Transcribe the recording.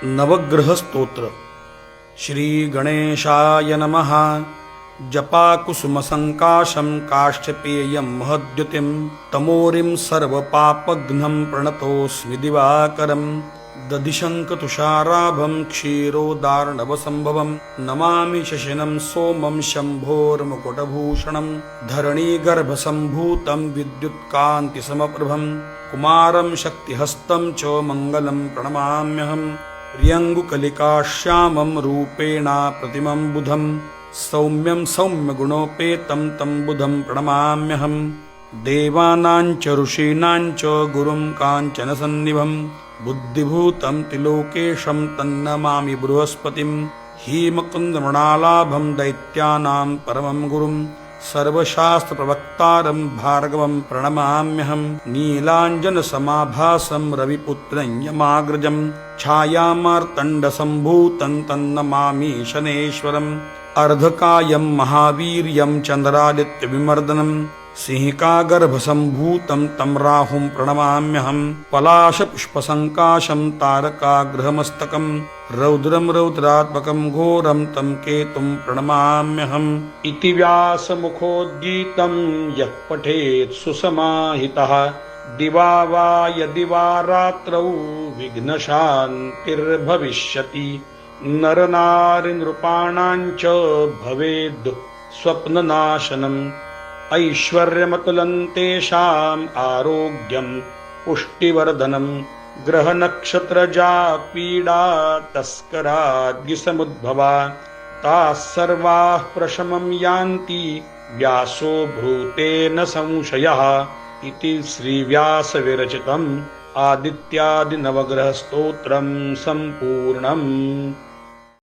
नवग्रह स्तोत्र। श्री गणेशाय नमः। जपाकुसुमसङ्काशं काष्ठपेयं महद्युतिं तमोरिं सर्वपापघ्नं प्रणतोऽस्मि दिवाकरं। दधिशङ्खतुषाराभं क्षीरोदार्णवसम्भवं नमामि शशिनं सोमं शम्भोर्मुकुटभूषणं। धरणीगर्भसम्भूतं विद्युत्कान्तिसमप्रभं कुमारं शक्तिहस्तं च मङ्गलं प्रणमाम्यहं। प्रियङ्गुकलिकाश्यामं रूपेण प्रतिमं बुधं सौम्यं सौम्यगुणोपेतं तं बुधं प्रणमाम्यहं। देवानां च ऋषीणां च गुरुं काञ्चनसन्निभं बुद्धिभूतं त्रिलोकेशं तन्नमामि बृहस्पतिं। हीमकुन्दमृणालाभं दैत्यानां परमं गुरुं सर्वशास्त्रप्रवक्तारं भार्गवं प्रणमाम्यहं। नीलाञ्जनसमाभासं रविपुत्रं यमाग्रजं छायामार्तण्डसम्भूतं तन्नमामि शनेश्वरम्। अर्धकायं महावीर्यं चन्द्रादित्यविमर्दनं सिंहिकागर्भसम्भूतं तं राहुं प्रणमाम्यहं। पलाशपुष्पसङ्काशं तारकाग्रहमस्तकं रौद्रं रौद्रात्मकं घोरं तं केतुं प्रणमाम्यहम्। इति व्यासमुखोद्गीतं यः पठेत् सुसमाहितः दिवा वा यदि वा रात्रौ विघ्नशान्तिर्भविष्यति। नरनारिनृपाणां च भवेद् स्वप्ननाशनम् ऐश्वर्यमतुलं तेषाम् आरोग्यं पुष्टिवर्धनं। ग्रहनक्षत्रजा पीडा तस्कराद्गिसमुद्भवा ताः सर्वाः प्रशमं यान्ति व्यासो ब्रूते न संशयः। इति श्रीव्यासविरचितम् आदित्यादिनवग्रहस्तोत्रं सम्पूर्णम्।